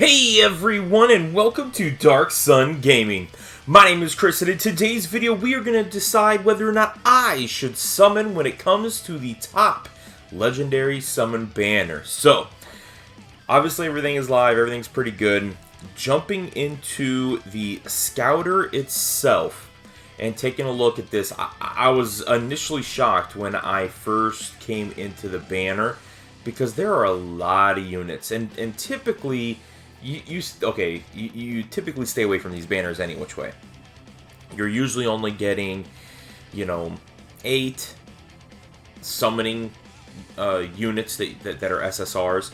Hey everyone, and welcome to Darkson Gaming. My name is Chris, and in today's video we are going to decide whether or not I should summon when it comes to the top legendary summon banner. So, obviously everything is live, everything's pretty good. Jumping into the Scouter itself and taking a look at this, I was initially shocked when I first came into the banner because there are a lot of units, and typically you typically stay away from these banners any which way. You're usually only getting, 8 summoning units that are SSRs,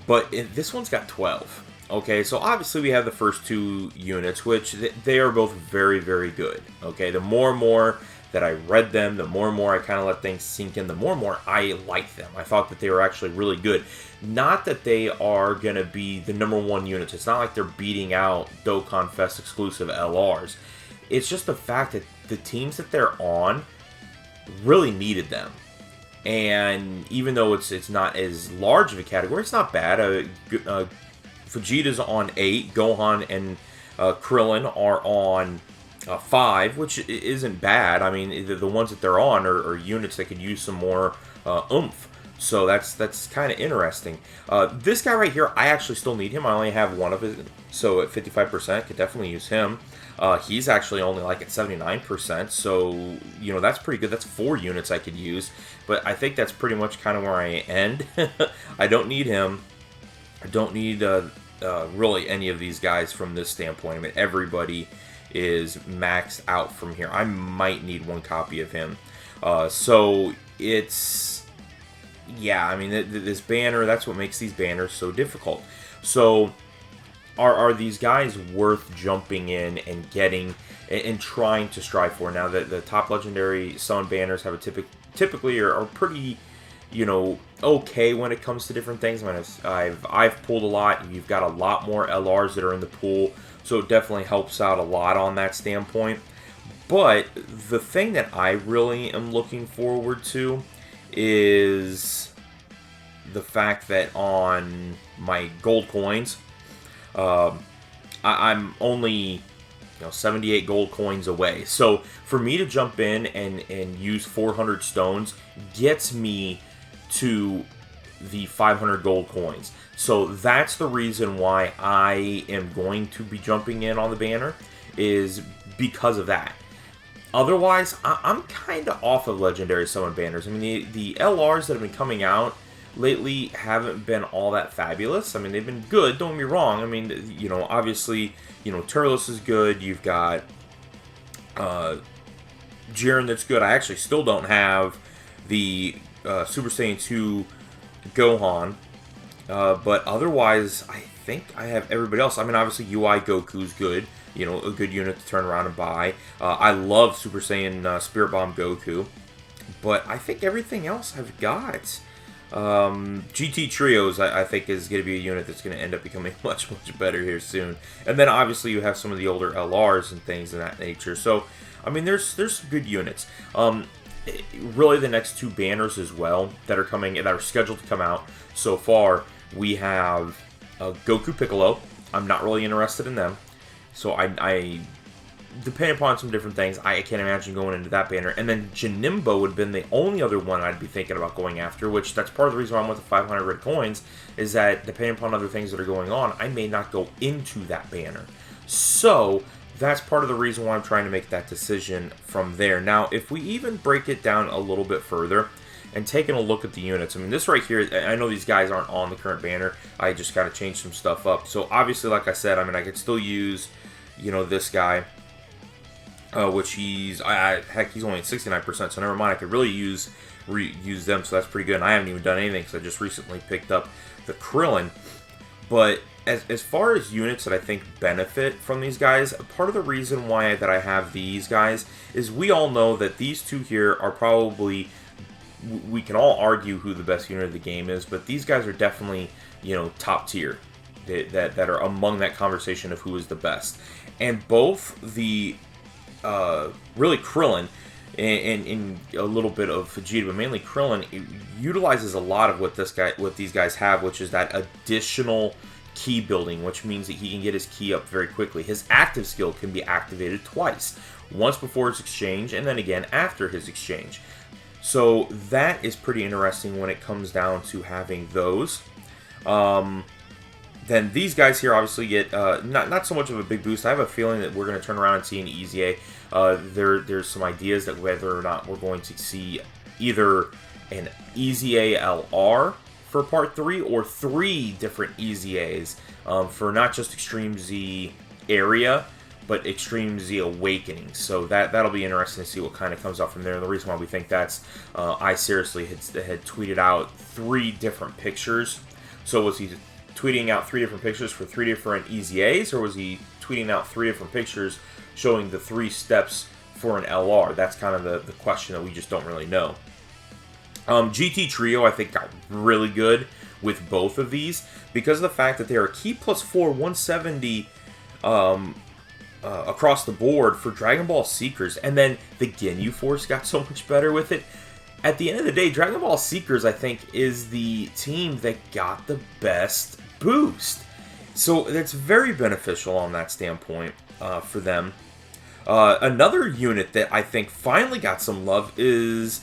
but this one's got 12. Okay, so obviously we have the first 2 units, which they are both very, very good. Okay, the more and more that I read them, the more and more I kind of let things sink in, the more and more I liked them. I thought that they were actually really good. Not that they are going to be the #1 units. It's not like they're beating out Dokkan Fest exclusive LRs. It's just the fact that the teams that they're on really needed them. And even though it's not as large of a category, it's not bad. Vegeta's on 8, Gohan and Krillin are on 5, which isn't bad. I mean, the ones that they're on are units that could use some more oomph. So that's kind of interesting. This guy right here, I actually still need him. I only have one of his, so at 55%, could definitely use him. He's actually only like at 79%, so, that's pretty good. That's 4 units I could use, but I think that's pretty much kind of where I end. I don't need him. I don't need really any of these guys from this standpoint. I mean, everybody is maxed out from here. I might need 1 copy of him. So it's, yeah, I mean, this banner, that's what makes these banners so difficult. So are these guys worth jumping in and getting and trying to strive for? Now, the top legendary summon banners have a typically are pretty, okay when it comes to different things. I mean, I've pulled a lot. You've got a lot more LRs that are in the pool, so it definitely helps out a lot on that standpoint. But the thing that I really am looking forward to is the fact that on my gold coins, I'm only 78 gold coins away. So for me to jump in and use 400 stones gets me to the 500 gold coins. So that's the reason why I am going to be jumping in on the banner, is because of that. Otherwise, I'm kind of off of legendary summon banners. I mean, the LRs that have been coming out lately haven't been all that fabulous. I mean, they've been good, don't get me wrong. I mean, obviously, Turles is good. You've got Jiren that's good. I actually still don't have the Super Saiyan 2 Gohan. But otherwise, I think I have everybody else. I mean, obviously, UI Goku's good. A good unit to turn around and buy. I love Super Saiyan Spirit Bomb Goku. But I think everything else I've got. GT Trios, I think, is going to be a unit that's going to end up becoming much, much better here soon. And then, obviously, you have some of the older LRs and things of that nature. So, I mean, there's some good units. Really, the next 2 banners as well that are scheduled to come out so far, we have Goku Piccolo. I'm not really interested in them. So I depending upon some different things, I can't imagine going into that banner. And then Janimbo would have been the only other one I'd be thinking about going after, which that's part of the reason why I want the 500 red coins, is that depending upon other things that are going on, I may not go into that banner. So that's part of the reason why I'm trying to make that decision from there. Now, if we even break it down a little bit further and taking a look at the units, I mean, this right here, I know these guys aren't on the current banner. I just got to change some stuff up. So obviously, like I said, I mean, I could still use, this guy, which he's only at 69%, so never mind. I could really use them, so that's pretty good. And I haven't even done anything because I just recently picked up the Krillin. But as far as units that I think benefit from these guys, part of the reason why that I have these guys is we all know that these 2 here are probably, we can all argue who the best unit of the game is, but these guys are definitely, top tier, that are among that conversation of who is the best. And both the really Krillin and a little bit of Vegeta, but mainly Krillin, utilizes a lot of what these guys have, which is that additional ki building, which means that he can get his ki up very quickly. His active skill can be activated twice. Once before his exchange, and then again after his exchange. So that is pretty interesting when it comes down to having those. Then these guys here obviously get not so much of a big boost. I have a feeling that we're going to turn around and see an Easy A. There's some ideas that whether or not we're going to see either an Easy A LR for Part 3 or 3 different Easy A's for not just Extreme Z area, but Extreme Z Awakening. So that'll be interesting to see what kind of comes out from there. And the reason why we think that's, I seriously had tweeted out 3 different pictures. So was he tweeting out 3 different pictures for 3 different Easy A's, or was he tweeting out 3 different pictures showing the 3 steps for an LR? That's kind of the question that we just don't really know. GT Trio, I think, got really good with both of these because of the fact that they are Ki +4 170 across the board for Dragon Ball Seekers, and then the Ginyu Force got so much better with it. At the end of the day, Dragon Ball Seekers, I think, is the team that got the best boost. So that's very beneficial on that standpoint for them. Another unit that I think finally got some love is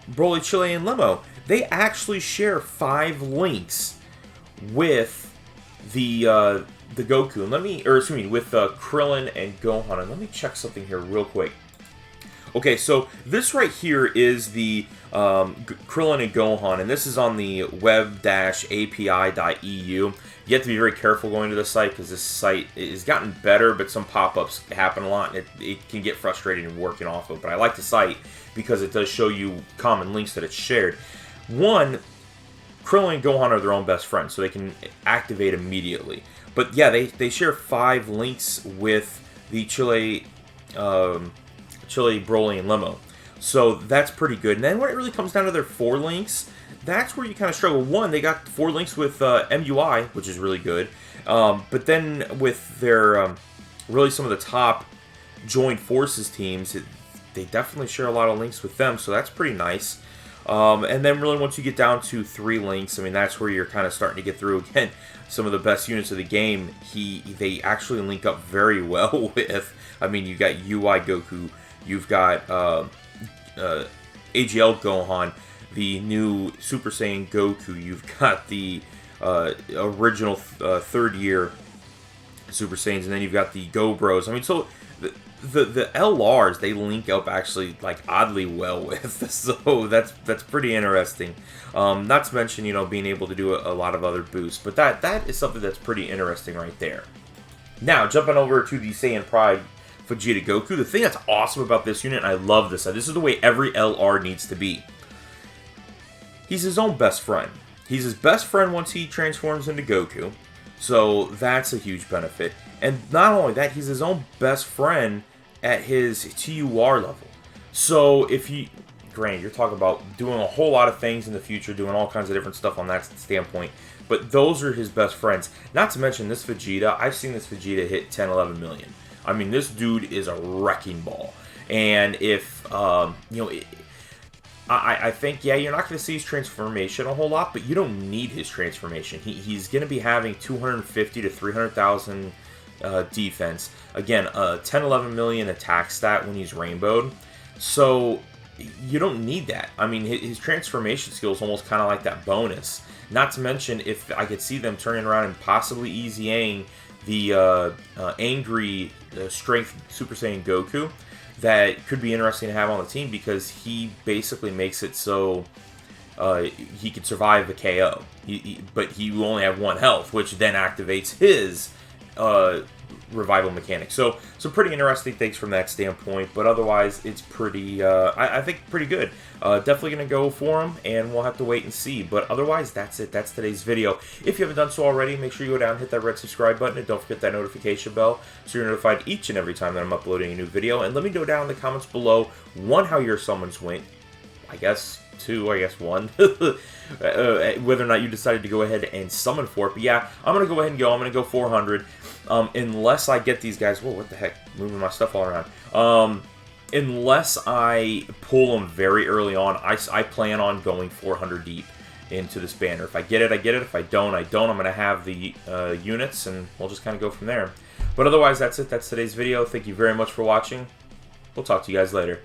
Broly, Chile, and Lemo. They actually share 5 links with the Goku, and with Krillin and Gohan. And let me check something here real quick. Okay, so this right here is the Krillin and Gohan, and this is on the web-api.eu. You have to be very careful going to this site because this site has gotten better, but some pop-ups happen a lot, and it can get frustrating working off of. But I like the site because it does show you common links that it's shared. One, Krillin and Gohan are their own best friends, so they can activate immediately. But yeah, they share 5 links with the Chile, Broly, and Lemo. So that's pretty good. And then when it really comes down to their 4 links, that's where you kind of struggle. One, they got 4 links with MUI, which is really good. But then with their, really some of the top joined forces teams, they definitely share a lot of links with them. So that's pretty nice. And then really once you get down to 3 links, I mean, that's where you're kind of starting to get through, again, some of the best units of the game. They actually link up very well with, I mean, you got UI Goku, you've got AGL Gohan, the new Super Saiyan Goku, you've got the original 3rd year Super Saiyans, and then you've got the Go Bros. I mean, so the LRs, they link up actually like oddly well with, so that's pretty interesting. Not to mention, you know, being able to do a lot of other boosts, but that is something that's pretty interesting right there. Now, jumping over to the Saiyan Pride Vegeta Goku, the thing that's awesome about this unit, and I love this, this is the way every LR needs to be. He's his own best friend. He's his best friend once he transforms into Goku, so that's a huge benefit. And not only that, he's his own best friend at his TUR level. So if you, granted, you're talking about doing a whole lot of things in the future, doing all kinds of different stuff on that standpoint, but those are his best friends. Not to mention this Vegeta, I've seen this Vegeta hit 10, 11 million. I mean, this dude is a wrecking ball. And if, you know, I think, yeah, you're not going to see his transformation a whole lot, but you don't need his transformation. He's going to be having 250 to 300,000 defense. Again, 10, 11 million attack stat when he's rainbowed. So you don't need that. I mean, his transformation skill is almost kind of like that bonus. Not to mention, if I could see them turning around and possibly easying the angry strength Super Saiyan Goku, that could be interesting to have on the team because he basically makes it so he could survive the KO. But he will only have 1 health, which then activates his revival mechanic. So pretty interesting things from that standpoint, but otherwise it's pretty, I think pretty good. Definitely going to go for him, and we'll have to wait and see. But otherwise, that's it. That's today's video. If you haven't done so already, make sure you go down and hit that red subscribe button, and don't forget that notification bell so you're notified each and every time that I'm uploading a new video. And let me know down in the comments below, 1, how your summons went, I guess 2, I guess 1, whether or not you decided to go ahead and summon for it. But yeah, I'm going to go ahead and go. I'm going to go 400. Unless I get these guys, whoa, what the heck, moving my stuff all around. Unless I pull them very early on, I plan on going 400 deep into this banner. If I get it, I get it. If I don't, I don't. I'm going to have the units, and we'll just kind of go from there. But otherwise, that's it. That's today's video. Thank you very much for watching. We'll talk to you guys later.